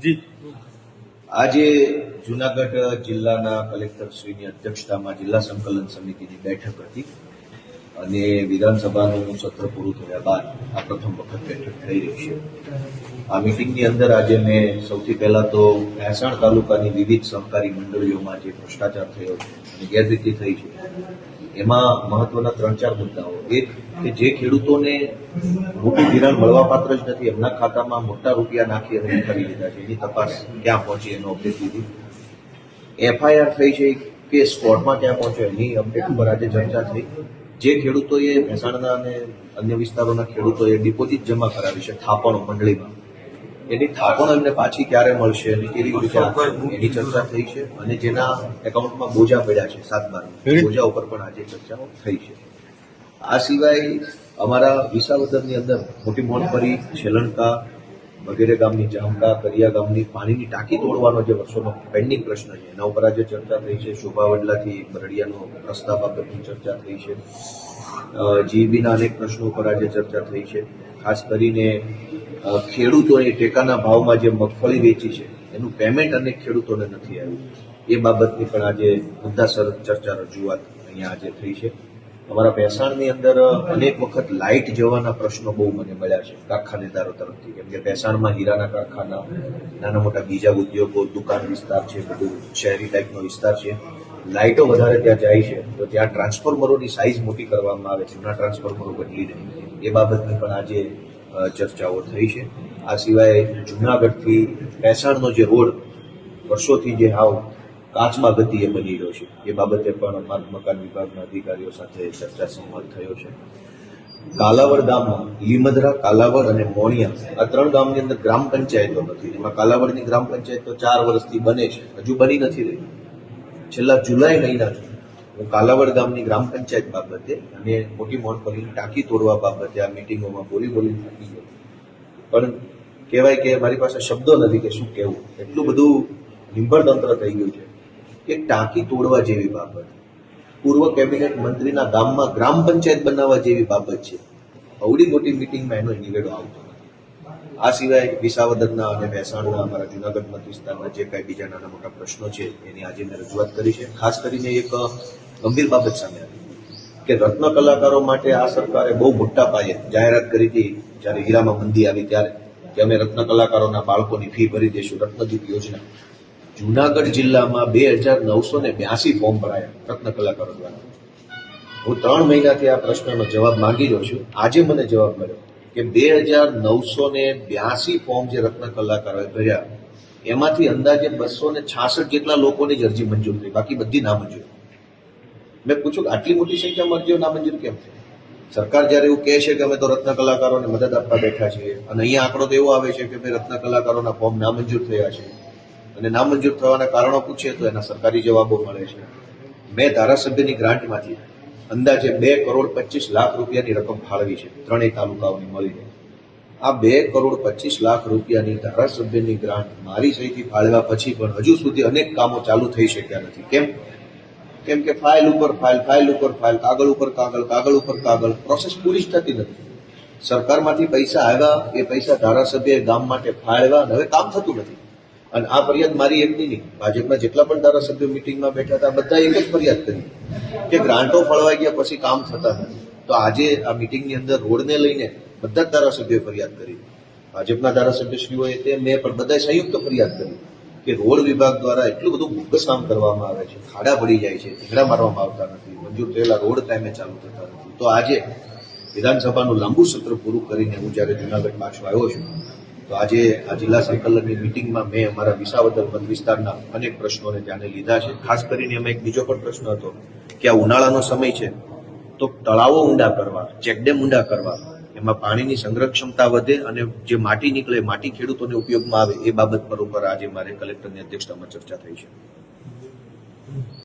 જી આજે જૂનાગઢ જિલ્લાના કલેક્ટરશ્રીની અધ્યક્ષતામાં જિલ્લા સંકલન સમિતિની બેઠક હતી અને વિધાનસભાનું સત્ર પૂરું થયા બાદ આ પ્રથમ વખત બેઠક થઈ રહી છે. આ મિટિંગની અંદર આજે મેં સૌથી પહેલા તો મહેસાણા તાલુકાની વિવિધ સહકારી મંડળીઓમાં જે ભ્રષ્ટાચાર થયો છે અને ગેરરીતિ થઈ છે એમાં મહત્વના 3-4 મુદ્દાઓ. એક કે જે ખેડૂતોને મોટું ધિરાણ મળવાપાત્ર જ નથી, એમના ખાતામાં મોટા રૂપિયા નાખી અને કરી લીધા છે, એની તપાસ ક્યાં પહોંચી એનો અપડેટ લીધી. FIR થઈ છે કે સ્પોટમાં ક્યાં પહોંચ્યો એની અપડેટ પર આજે ચર્ચા થઈ. જે ખેડૂતોએ મહેસાણાના અને અન્ય વિસ્તારોના ખેડૂતોએ ડિપોઝિટ જમા કરાવી છે થાપણો મંડળીમાં, એની થાપણો એમને પાછી ક્યારે મળશે અને કેવી રીતે એની ચર્ચા થઈ છે. અને જેના એકાઉન્ટમાં બોજા પડ્યા છે 7-12 બોજા ઉપર પણ આજે ચર્ચાઓ થઈ છે. આ સિવાય અમારા વિસાવદરની અંદર મોટી મોણપરી, શેલણકા વગેરે ગામની જામકા, કરિયા ગામની પાણીની ટાંકી તોડવાનો જે વર્ષોનો પેન્ડિંગ પ્રશ્ન છે એના ઉપર આજે ચર્ચા થઈ છે. શોભાવડલાથી બરડિયાનો રસ્તા બાબતની ચર્ચા થઈ છે. જીબીના અનેક પ્રશ્નો ઉપર આજે ચર્ચા થઈ છે. ખાસ કરીને ખેડૂતોએ ટેકાના ભાવમાં જે મગફળી વેચી છે એનું પેમેન્ટ અનેક ખેડૂતોને નથી આવ્યું, એ બાબતની પણ આજે મુદ્દાસર ચર્ચા રજૂઆત અહીંયા આજે થઈ છે. અમારા ભેસાણની અંદર અનેક વખત લાઇટ જવાના પ્રશ્નો બહુ મને મળ્યા છે કારખાનેદારો તરફથી, કેમ કે ભેસાણમાં હીરાના કારખાના, નાના મોટા બીજા ઉદ્યોગો, દુકાન વિસ્તાર છે, બધું શહેરી ટાઈપનો વિસ્તાર છે. લાઇટો વધારે ત્યાં જાય છે તો ત્યાં ટ્રાન્સફોર્મરોની સાઇઝ મોટી કરવામાં આવે છે, જૂના ટ્રાન્સફોર્મરો બદલી દે, એ બાબતની પણ આજે ચર્ચાઓ થઈ છે. આ સિવાય જૂનાગઢથી ભેસાણનો જે રોડ વર્ષોથી જે હાવ કાચમાં ગતિએ બની રહ્યો છે એ બાબતે પણ માર્ગ મકાન વિભાગના અધિકારીઓ સાથે ચર્ચા સંવાદ થયો છે. કાલાવડ ગામમાં લીમધરા, કાલાવડ અને મોણિયા આ 3 ગામની અંદર ગ્રામ પંચાયતો નથી. એમાં કાલાવડની ગ્રામ પંચાયત તો 4 વર્ષથી બને છે, હજુ બની નથી રહી. છેલ્લા જુલાઈ મહિનાથી હું કાલાવડ ગામની ગ્રામ પંચાયત બાબતે અને મોટી મોણપરીની ટાંકી તોડવા બાબતે આ મિટિંગોમાં બોલી થાકી ગયો, પણ કહેવાય કે મારી પાસે શબ્દો નથી કે શું કહેવું. એટલું બધું નિંભળ તંત્ર થઈ ગયું છે કે ટાંકી તોડવા જેવી બાબત, પૂર્વ કેબિનેટ મંત્રીના ગામમાં ગ્રામ પંચાયત બનાવવા જેવી બાબત છે. અવડી મોટી મિટિંગમાં એનો નિવેડો આવતો નથી. આ સિવાય વિસાવદરના અને મહેસાણના અમારા જૂનાગઢ મત વિસ્તારના જે કાંઈ બીજા નાના મોટા પ્રશ્નો છે એની આજે મેં રજૂઆત કરી છે. ખાસ કરીને એક ગંભીર બાબત સામે આવી કે રત્ન કલાકારો માટે આ સરકારે બહુ મોટા પાયે જાહેરાત કરી હતી જ્યારે હીરામાં મંદી આવી ત્યારે, કે અમે રત્ન કલાકારોના બાળકોની ફી ભરી દઈશું, રત્નદીપ યોજના. જૂનાગઢ જિલ્લામાં 2982 ફોર્મ ભરાયા રત્ન કલાકારો દ્વારા. હું 3 મહિનાથી આ પ્રશ્નનો જવાબ માંગી રહ્યો છું. આજે મને જવાબ મળ્યો કે 2982 ફોર્મ જે રત્ન કલાકારોએ ભર્યા એમાંથી અંદાજે 266 જેટલા લોકોની જ અરજી મંજૂર થઈ, બાકી બધી નામંજૂર. મેં પૂછ્યું કે આટલી મોટી સંખ્યામાં અરજીઓ નામંજૂર કેમ થઈ? સરકાર જ્યારે એવું કહે છે કે અમે તો રત્ન કલાકારોને મદદ આપવા બેઠા છીએ, અને અહીંયા આંકડો તો એવો આવે છે કે ભાઈ રત્ન કલાકારોના ફોર્મ નામંજૂર થયા છે, અને નામંજૂર થવાના કારણો પૂછીએ તો એના સરકારી જવાબો મળે છે. મેં ધારાસભ્યની ગ્રાન્ટમાંથી અંદાજે 2,25,00,000 રૂપિયાની રકમ ફાળવી છે 3 તાલુકાઓની મળીને. આ 2,25,00,000 રૂપિયાની ધારાસભ્યની ગ્રાન્ટ મારી સહીથી ફાળવ્યા પછી પણ હજુ સુધી અનેક કામો ચાલુ થઈ શક્યા નથી. કેમ કે ફાઇલ ઉપર ફાઇલ, કાગળ ઉપર કાગળ, પ્રોસેસ પૂરી જ થતી નથી. સરકારમાંથી પૈસા આવ્યા, એ પૈસા ધારાસભ્યએ ગામ માટે ફાળવ્યા, હવે કામ થતું નથી. અને આ ફરિયાદ મારી એકની નહીં, ભાજપના જેટલા પણ ધારાસભ્યો મિટિંગમાં બેઠા હતા બધા એક જ ફરિયાદ કરી કે ગ્રાન્ટો ફળવાઈ ગયા પછી કામ થતા નથી. તો આજે આ મિટિંગની અંદર રોડને લઈને બધા જ ધારાસભ્યોએ ફરિયાદ કરી. ભાજપના ધારાસભ્યશ્રીઓએ તે મેં પણ બધાએ સંયુક્ત ફરિયાદ કરી કે રોડ વિભાગ દ્વારા એટલું બધું બોગસ કામ કરવામાં આવે છે, ખાડા પડી જાય છે, ઢીંગડા મારવામાં આવતા નથી, મંજૂર થયેલા રોડ ટાઈમે ચાલુ થતા નથી. તો આજે વિધાનસભાનું લાંબુ સત્ર પૂરું કરીને હું જ્યારે જૂનાગઢ પાછો આવ્યો છું તો આજે આ જિલ્લા સંકલનની મિટિંગમાં મેં અમારા વિસાવદર મત વિસ્તારના અનેક પ્રશ્નોને ધ્યાને લીધા છે. ખાસ કરીને એમાં એક બીજો પણ પ્રશ્ન હતો કે આ ઉનાળાનો સમય છે તો તળાવો ઊંડા કરવા, ચેકડેમ ઊંડા કરવા, એમાં પાણીની સંગ્રહ ક્ષમતા વધે અને જે માટી નીકળે માટી ખેડૂતોને ઉપયોગમાં આવે, એ બાબત પર આજે મારે કલેક્ટરની અધ્યક્ષતામાં ચર્ચા થઈ છે.